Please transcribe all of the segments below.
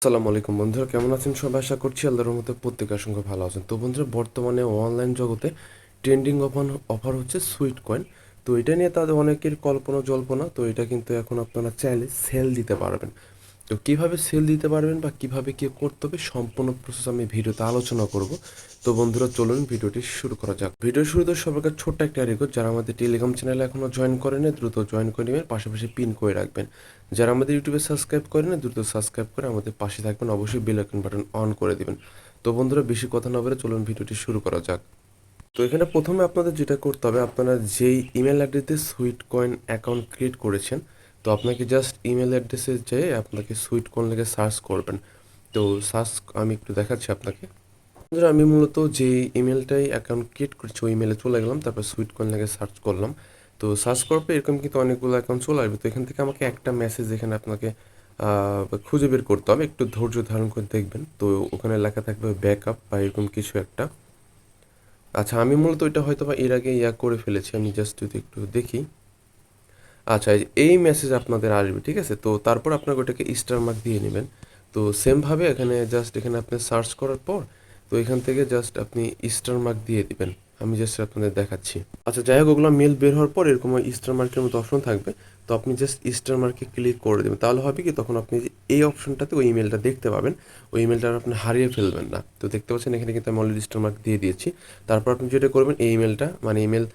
আসসালামু আলাইকুম বন্ধুরা, কেমন আছেন সবাই? আশা করছি আল্লাহর রহমতে প্রত্যেকের সঙ্গে ভালো আছেন। তো বন্ধুরা, বর্তমানে অনলাইন জগতে ট্রেন্ডিং অফার হচ্ছে সুইট কয়েন। তো এটা নিয়ে তাদের অনেকের কল্পনা জল্পনা। তো এটা কিন্তু এখন আপনারা চাইলে সেল দিতে পারবেন। তো কিভাবে সেল দিতে পারবেন বা কিভাবে কি করতে হবে সম্পূর্ণ প্রসেস আমি ভিডিওতে আলোচনা করব। তো বন্ধুরা, চলুন ভিডিওটি শুরু করা যাক। ভিডিও শুরুতে সবার কাছে ছোট্ট একটা রিকোয়েস্ট, যারা আমাদের টেলিগ্রাম চ্যানেলে এখনও জয়েন করেন দ্রুত জয়েন করে নেবেন, পাশাপাশি পিন করে রাখবেন। যারা আমাদের ইউটিউবে সাবস্ক্রাইব করেন দ্রুত সাবস্ক্রাইব করে আমাদের পাশে থাকবেন, অবশ্যই বেল আইকন বাটন অন করে দিবেন। তো বন্ধুরা, বেশি কথা না বলে চলুন ভিডিওটি শুরু করা যাক। তো এখানে প্রথমে আপনাদের যেটা করতে হবে, আপনারা যেই ইমেল অ্যাড্রেসে সুইট কয়েন অ্যাকাউন্ট ক্রিয়েট করেছেন, তো আপনাকে জাস্ট ইমেল অ্যাড্রেসে যেয়ে আপনাকে সুইট কয়েন লিখে সার্চ করবেন। তো সার্চ আমি একটু দেখাচ্ছি আপনাকে। বন্ধুরা, আমি মূলত যে ইমেলটাই অ্যাকাউন্ট ক্রিয়েট করেছি ওই ইমেলে চলে গেলাম, তারপর সুইট কয়েন লিখে সার্চ করলাম। তো সার্চ করার পর এরকম কিন্তু অনেকগুলো অ্যাকাউন্ট চলে আসবে। তো এখান থেকে আমাকে একটা মেসেজ এখানে আপনাকে খুঁজে বের করতে হবে, একটু ধৈর্য ধারণ করে দেখবেন। তো ওখানে লেখা থাকবে ব্যাকআপ বা এরকম কিছু একটা। আচ্ছা, আমি মূলত এটা হয়তো বা এর আগে করে ফেলেছি, আমি জাস্ট যদি একটু দেখি। আচ্ছা, এই মেসেজ আপনাদের আসবে, ঠিক আছে। তো তারপর আপনাকে ওটাকে স্টার মার্ক দিয়ে নেবেন। তো সেমভাবে এখানে জাস্ট এখানে আপনি সার্চ করার পর তো এখান থেকে জাস্ট আপনি স্টার মার্ক দিয়ে দিবেন। আমি জাস্ট আপনাদের দেখাচ্ছি। আচ্ছা, যাই হোক, ওগুলো মেল বের হওয়ার পর এরকম স্টার মার্কের মতো অপশন থাকবে। তো আপনি জাস্ট স্টার মার্কে ক্লিক করে দেবেন, তাহলে হবে কি, তখন আপনি যে এই অপশনটাতে ওই ইমেলটা দেখতে পাবেন। ওই ইমেলটা আপনি হারিয়ে ফেলবেন না। তো দেখতে পাচ্ছেন এখানে কিন্তু আমি অলরেডি স্টার মার্ক দিয়ে দিয়েছি। তারপর আপনি যেটা করবেন, এই ইমেলটা মানে ইমেল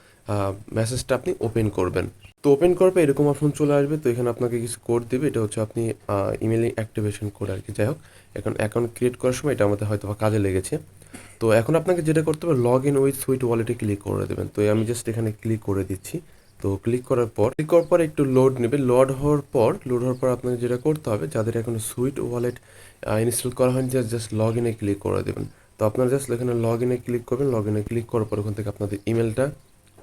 মেসেজটা আপনি ওপেন করবেন। তো ওপেন করার পর এরকম অপশন চলে আসবে। তো এখানে আপনাকে কিছু কোড দেবে, এটা হচ্ছে আপনি ইমেলে অ্যাক্টিভেশন কোড আর কি। যাই হোক, এখন অ্যাকাউন্ট ক্রিয়েট করার সময় এটা আমাদের হয়তো বা কাজে লেগেছে। তো এখন আপনাকে যেটা করতে হবে, লগ ইন উইথ সুইট ওয়ালেটে ক্লিক করে দেবেন। তো আমি জাস্ট এখানে ক্লিক করে দিচ্ছি। তো ক্লিক করার পর একটু লোড নেবে। লোড হওয়ার পর আপনাকে যেটা করতে হবে, যাদের এখন সুইট ওয়ালেট ইনস্টল করা হয়নি, জাস্ট লগ ইনে ক্লিক করে দেবেন। তো আপনারা জাস্ট এখানে লগ ইনে ক্লিক করবেন। লগ ইনে ক্লিক করার পর ওখান থেকে আপনাদের ইমেলটা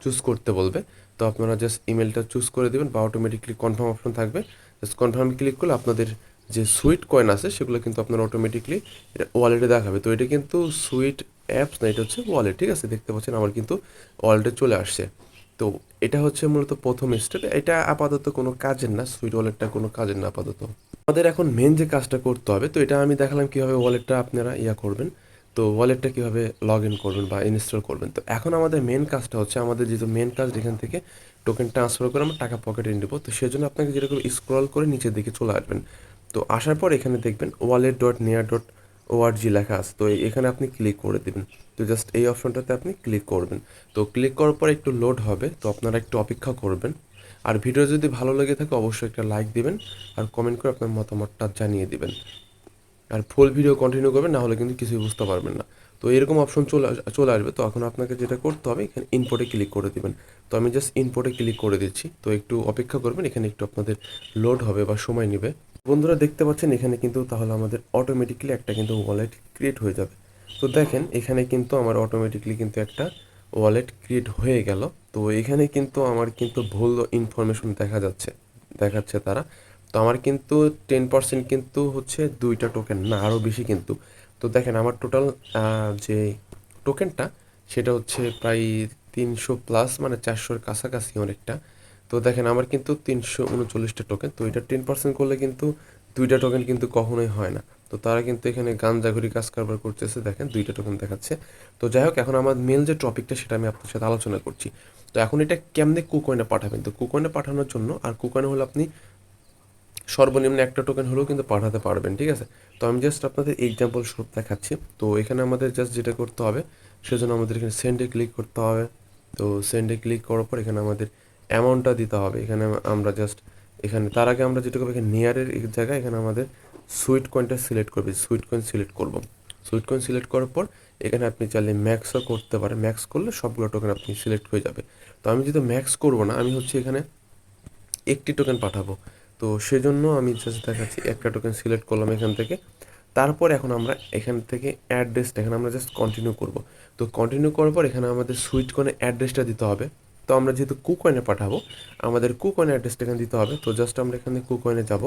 চুজ করতে বলবে। তো আপনারা জাস্ট ইমেলটা চুজ করে দেবেন বা অটোমেটিকলি কনফার্ম অপশন থাকবে। জাস্ট কনফার্মে ক্লিক করলে আপনাদের যে সুইট কয়েন আছে সেগুলো কিন্তু আপনার অটোমেটিকলি এটা ওয়ালেটে দেখাবে। তো এটা কিন্তু সুইট অ্যাপস না, এটা হচ্ছে ওয়ালেট, ঠিক আছে। দেখতে পাচ্ছেন আমার কিন্তু ওয়ালেটে চলে আসছে। তো এটা হচ্ছে মূলত প্রথম স্টেপ। এটা আপাতত কোনো কাজের না, সুইট ওয়ালেটটা কোনো কাজের না আপাতত। আমাদের এখন মেন যে কাজটা করতে হবে, তো এটা আমি দেখালাম কীভাবে ওয়ালেটটা আপনারা করবেন। তো ওয়ালেটটা কীভাবে লগ ইন করবেন বা ইনস্টল করবেন। তো এখন আমাদের মেন কাজটা হচ্ছে, আমাদের যেহেতু মেন কাজ এখান থেকে টোকেন ট্রান্সফার করে আমরা টাকা পকেটে নেবো। তো সেজন্য আপনাকে যেরকম স্ক্রল করে নিচের দিকে চলে আসবেন। তো আসার পর এখানে দেখবেন wallet.near.org লেখা আছে। তো এখানে আপনি ক্লিক করে দেবেন। তো জাস্ট এই অপশনটাতে আপনি ক্লিক করবেন। তো ক্লিক করার পর একটু লোড হবে, তো আপনারা একটু অপেক্ষা করবেন। আর ভিডিও যদি ভালো লেগে থাকে অবশ্যই একটা লাইক দিবেন, আর কমেন্ট করে আপনার মতামতটা জানিয়ে দিবেন। আর ফুল ভিডিও কন্টিনিউ করবেন, না হলে কিন্তু কিছুই বুঝতে পারবেন না। তো এরকম অপশন চলে আসবে। তো এখন আপনাকে যেটা করতে হবে, এখানে ইনপোর্টে ক্লিক করে দিবেন। তো আমি জাস্ট ইনপোর্টে ক্লিক করে দিচ্ছি। তো একটু অপেক্ষা করবেন, এখানে একটু আপনাদের লোড হবে বা সময় নেবে। বন্ধুরা, দেখতে পাচ্ছেন এখানে কিন্তু তাহলে আমাদের অটোমেটিকলি একটা কিন্তু ওয়ালেট ক্রিয়েট হয়ে যাবে। তো দেখেন এখানে কিন্তু আমার অটোমেটিকলি কিন্তু একটা ওয়ালেট ক্রিয়েট হয়ে গেল। তো এখানে কিন্তু আমার কিন্তু ভুল ইনফরমেশন দেখাচ্ছে তারা। তো আমার কিন্তু 10% কিন্তু হচ্ছে দুইটা টোকেন না, আরও বেশি কিন্তু। তো দেখেন আমার টোটাল যে টোকেনটা সেটা হচ্ছে প্রায় 300+, মানে 400-র কাছাকাছি অনেকটা। তো দেখেন আমার কিন্তু 339টা টোকেন। তো এটা 10% করলে কিন্তু দুইটা টোকেন কিন্তু কখনোই হয় না। তো তারা কিন্তু এখানে গাঞ্জাগরি কাজ কারবার করতেছে, দেখেন দুইটা টোকেন দেখাচ্ছে। তো যাই হোক, এখন আমার মেল যে টপিকটা সেটা আমি আপনার সাথে আলোচনা করছি। তো এখন এটা কেমনে কুকয়েনে পাঠাবেন। তো কুকয়েনে পাঠানোর জন্য, আর কুকয়েনে হলে আপনি সর্বনিম্ন একটা টোকেন হলেও কিন্তু পাঠাতে পারবেন, ঠিক আছে। তো আমি জাস্ট আপনাদের এক্সাম্পল স্বরূপ দেখাচ্ছি। তো এখানে আমাদের জাস্ট যেটা করতে হবে, সেজন্য আমাদের এখানে সেন্ডে ক্লিক করতে হবে। তো সেন্ডে ক্লিক করার পর এখানে আমাদের অ্যামাউন্টটা দিতে হবে। এখানে আমরা জাস্ট এখানে তার আগে আমরা যেটা করবো, এখানে নিয়ারের জায়গায় এখানে আমাদের সুইট কয়েনটা সিলেক্ট করবে, সুইট কয়েন সিলেক্ট করবো। সুইট কয়েন সিলেক্ট করার পর এখানে আপনি চাইলে ম্যাক্সও করতে পারেন। ম্যাক্স করলে সবগুলো টোকেন আপনি সিলেক্ট হয়ে যাবে। তো আমি যেহেতু ম্যাক্স করবো না, আমি হচ্ছে এখানে একটি টোকেন পাঠাবো। তো সেজন্য আমি জাস্ট দেখাচ্ছি, একটা টোকেন সিলেক্ট করলাম এখান থেকে। তারপর এখন আমরা এখান থেকে অ্যাড্রেসটা এখানে আমরা জাস্ট কন্টিনিউ করব। তো কন্টিনিউ করার পর এখানে আমাদের সুইট কয়েনের অ্যাড্রেসটা দিতে হবে। তো আমরা যেহেতু কুকয়েনে পাঠাবো, আমাদের কুকয়েনের অ্যাড্রেসটা এখানে দিতে হবে। তো জাস্ট আমরা এখানে কুকয়েনে যাব।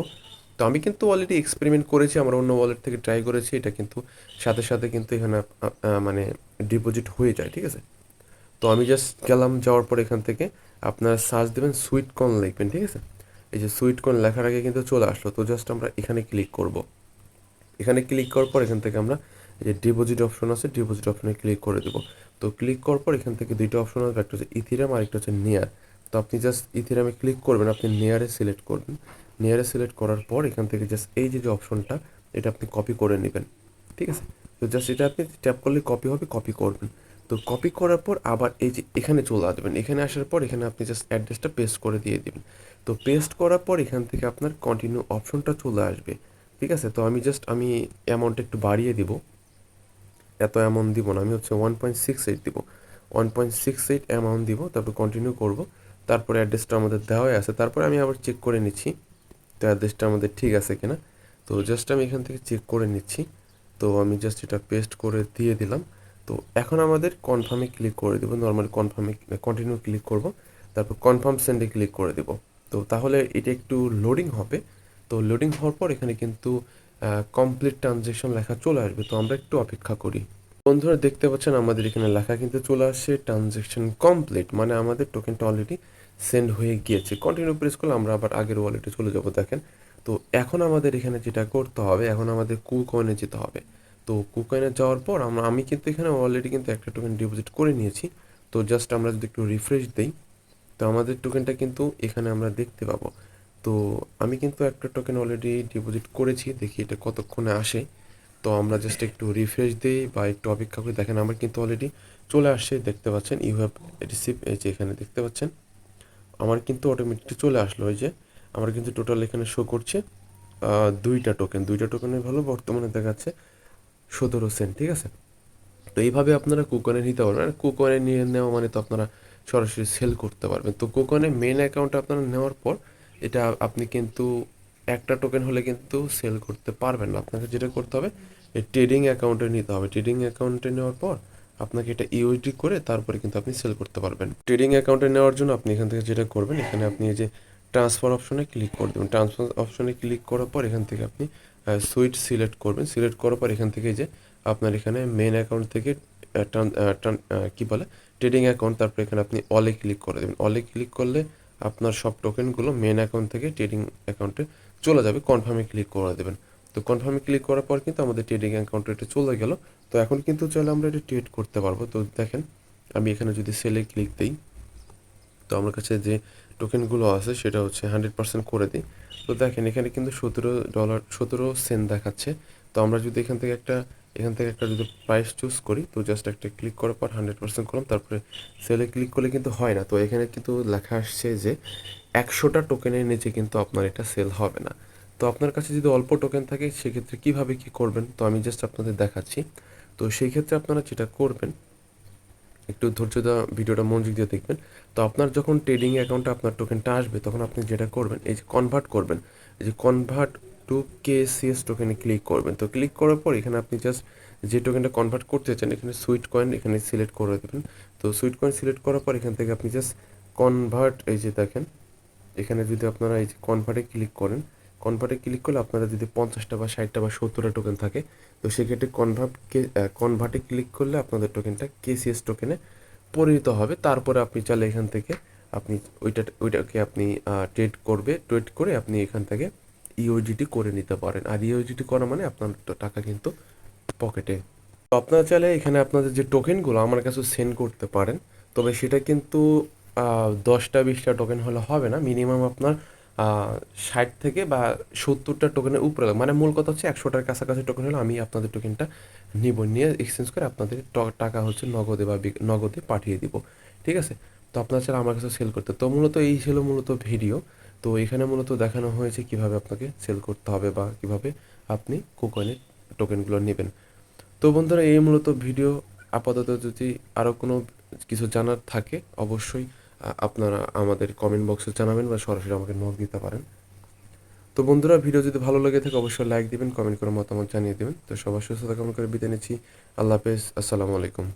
তো আমি কিন্তু অলরেডি এক্সপেরিমেন্ট করেছি, আমরা অন্য ওয়ালেট থেকে ট্রাই করেছি, এটা কিন্তু সাথে সাথে কিন্তু এখানে মানে ডিপোজিট হয়ে যায়, ঠিক আছে। তো আমি জাস্ট গেলাম, যাওয়ার পর এখান থেকে আপনারা সার্চ দেবেন, সুইট কর্ন লিখবেন, ঠিক আছে। এই যে সুইট কর্ন লেখার আগে কিন্তু চলে আসলো। তো জাস্ট আমরা এখানে ক্লিক করব। এখানে ক্লিক করার পর এখান থেকে আমরা এই যে ডিপোজিট অপশন আছে, ডিপোজিট অপশনে ক্লিক করে দেবো। তো ক্লিক করার পর এখান থেকে দুইটা অপশন আসবে, একটা হচ্ছে ইথিরিয়াম আর একটা হচ্ছে নেয়ার। তো আপনি জাস্ট ইথিরিয়ামে ক্লিক করবেন, আপনি নেয়ারে সিলেক্ট করবেন। নেয়ারে সিলেক্ট করার পর এখান থেকে জাস্ট এই যে অপশনটা, এটা আপনি কপি করে নেবেন, ঠিক আছে। তো জাস্ট এটা আপনি ট্যাপ করলে কপি হবে, কপি করবেন। তো কপি করার পর আবার এই যে এখানে চলে আসবেন, এখানে আসার পর এখানে আপনি জাস্ট অ্যাড্রেসটা পেস্ট করে দিয়ে দিবেন। তো পেস্ট করার পর এখান থেকে আপনার কন্টিনিউ অপশনটা চলে আসবে, ঠিক আছে। তো আমি অ্যামাউন্ট একটু বাড়িয়ে দিব, এত অ্যামাউন্ট দিব না, আমি হচ্ছে 1.68 দিব, 1.68 অ্যামাউন্ট দিব, তারপর কন্টিনিউ করব। তারপরে অ্যাড্রেসটা আমাদের দেওয়াই আছে, তারপরে আমি আবার চেক করে নিচ্ছি তো অ্যাড্রেসটা আমাদের ঠিক আছে কিনা। তো জাস্ট আমি এখান থেকে চেক করে নিচ্ছি। তো আমি জাস্ট এটা পেস্ট করে দিয়ে দিলাম। তো এখন আমাদের কনফার্মে ক্লিক করে দেবো, নর্মালি কনফার্মে কন্টিনিউ ক্লিক করব, তারপর কনফার্ম সেন্ডে ক্লিক করে দেবো। তো তাহলে এটা একটু লোডিং হবে। তো লোডিং হওয়ার পর এখানে কিন্তু কমপ্লিট ট্রানজ্যাকশন লেখা চলে আসবে, তো আমরা একটু অপেক্ষা করি। বন্ধুরা দেখতে পাচ্ছেন আমাদের এখানে লেখা কিন্তু চলে আসছে ট্রানজ্যাকশন কমপ্লিট, মানে আমাদের টোকেনটা অলরেডি সেন্ড হয়ে গিয়েছে। কন্টিনিউ প্রেস করলে আমরা আবার আগের ওয়ালেটে চলে যাব, দেখেন। তো এখন আমাদের এখানে যেটা করতে হবে, এখন আমাদের কুকয়েনে যেতে হবে। তো কুকয়েনে যাওয়ার পর আমি কিন্তু এখানে অলরেডি কিন্তু একটা টোকেন ডিপোজিট করে নিয়েছি। তো জাস্ট আমরা যদি একটু রিফ্রেশ দিই, তো আমাদের টোকেনটা কিন্তু এখানে আমরা দেখতে পাবো। তো আমি কিন্তু একটা টোকেন অলরেডি ডিপোজিট করেছি, দেখি এটা কতক্ষণে আসে। তো আমরা জাস্ট একটু রিফ্রেশ দিই বা একটু অপেক্ষা করি, দেখেন আমার কিন্তু অলরেডি চলে আসছে, দেখতে পাচ্ছেন ইউ হ্যাভ রিসিভ, এই যে এখানে দেখতে পাচ্ছেন আমার কিন্তু অটোমেটিকলি চলে আসলো। এই যে আমার কিন্তু টোটাল এখানে শো করছে দুইটা টোকেনের ভালো বর্তমানে দেখাচ্ছে 17 সেন্ট, ঠিক আছে। তো এইভাবে আপনারা কুকনে নিতে পারবেন, আর কুকনে নিয়ে নেওয়া মানে তো আপনারা সরাসরি সেল করতে পারবেন। তো কুকনে মেন অ্যাকাউন্টে আপনারা নেওয়ার পর এটা আপনি কিন্তু একটা টোকেন হলে কিন্তু সেল করতে পারবেন না, আপনাকে যেটা করতে হবে এই ট্রেডিং অ্যাকাউন্টে নিতে হবে। ট্রেডিং অ্যাকাউন্টে নেওয়ার পর আপনাকে এটা ইউএসডি করে তারপরে কিন্তু আপনি সেল করতে পারবেন। ট্রেডিং অ্যাকাউন্টে নেওয়ার জন্য আপনি এখান থেকে যেটা করবেন, এখানে আপনি এই যে ট্রান্সফার অপশনে ক্লিক করে দেবেন। ট্রান্সফার অপশনে ক্লিক করার পর এখান থেকে আপনি সুইট সিলেক্ট করবেন। সিলেক্ট করার পর এখান থেকে যে আপনার এখানে মেন অ্যাকাউন্ট থেকে কি বলে ট্রেডিং অ্যাকাউন্ট, তারপর এখানে আপনি অলে ক্লিক করে দেবেন। অলে ক্লিক করলে আপনার সব টোকেনগুলো মেন অ্যাকাউন্ট থেকে ট্রেডিং অ্যাকাউন্টে চলে যাবে, কনফার্মে ক্লিক করে দেবেন। তো কনফার্মে ক্লিক করার পর কিন্তু আমাদের ট্রেডিং অ্যাকাউন্টে এটা চলে গেল। তো এখন কিন্তু চাইলে আমরা এটা ট্রেড করতে পারবো। তো দেখেন আমি এখানে যদি সেলে ক্লিক দিই, তো আমার কাছে যে টোকেনগুলো আছে সেটা হচ্ছে 100% করে দিই। তো দেখেন এখানে কিন্তু $17 17 সেন্ট দেখাচ্ছে। তো আমরা যদি এখান থেকে একটা যদি প্রাইস চুজ করি, তো জাস্ট একটা ক্লিক করার পর 100% করলাম, তারপরে সেলে ক্লিক করলে কিন্তু হয় না। তো এখানে কিন্তু লেখা আসছে যে 100টা টোকেনের নিচে কিন্তু আপনার এটা সেল হবে না। তো আপনার কাছে যদি অল্প টোকেন থাকে সেক্ষেত্রে কীভাবে কী করবেন, তো আমি জাস্ট আপনাদের দেখাচ্ছি। তো সেই ক্ষেত্রে আপনারা যেটা করবেন, একটু ধৈর্য দেওয়া ভিডিওটা মনোযোগ দিয়ে দেখবেন। তো আপনার যখন ট্রেডিং অ্যাকাউন্টে আপনার টোকেনটা আসবে, তখন আপনি যেটা করবেন এই যে কনভার্ট করবেন, এই যে কনভার্ট টু KCS টোকেনে ক্লিক করবেন। তো ক্লিক করার পর এখানে আপনি জাস্ট যে টোকেনটা কনভার্ট করতে চান এখানে সুইট কয়েন এখানে সিলেক্ট করে দেবেন। তো সুইট কয়েন সিলেক্ট করার পর এখান থেকে আপনি জাস্ট কনভার্ট, এই যে দেখেন এখানে যদি আপনারা এই যে কনভার্টে ক্লিক করেন, কনভার্টে ক্লিক করলে আপনারা যদি 50টা বা 60টা বা 70টা টোকেন থাকে, তো সেক্ষেত্রে কনভার্টে ক্লিক করলে আপনাদের টোকেনটা KCS টোকেনে পরিণত হবে। তারপরে আপনি চাইলে এখান থেকে আপনি ওইটাকে আপনি ট্রেড করে আপনি এখান থেকে ইউএসডিটি করে নিতে পারেন। আর ইউএসডিটি করা মানে আপনার টাকা কিন্তু পকেটে। তো আপনারা চাইলে এখানে আপনাদের যে টোকেনগুলো আমার কাছে সেন্ড করতে পারেন, তবে সেটা কিন্তু 10টা 20টা টোকেন হলে হবে না, মিনিমাম আপনার 60 থেকে বা 70টা টোকেনের উপরে লাগবে। মানে মূল কথা হচ্ছে 100টার কাছাকাছি টোকেন হলে আমি আপনাদের টোকেনটা নিয়ে এক্সচেঞ্জ করে আপনাদের টাকা হচ্ছে নগদে পাঠিয়ে দিব, ঠিক আছে। তো আপনারা চাইলে আমার কাছে সেল করতে, তো মূলত এই ছিল মূলত ভিডিও। তো এখানে মূলত দেখানো হয়েছে কিভাবে আপনাকে সেল করতে হবে বা কিভাবে আপনি কুকয়েনের টোকেনগুলো নেবেন। তো বন্ধুরা এই মূলত ভিডিও। আপাতত যদি আরও কোনো কিছু জানার থাকে অবশ্যই আপনারা আমাদের কমেন্ট বক্সে জানাবেন বা সরাসরি আমাকে নক দিতে পারেন। তো বন্ধুরা ভিডিও যদি ভালো লেগে থাকে অবশ্যই লাইক দিবেন, কমেন্ট করে মতামত জানিয়ে দেবেন। তো সবার সুস্থতা কামনা করে বিদায় নিচ্ছি। আল্লাহ হাফেজ, আসসালামু আলাইকুম।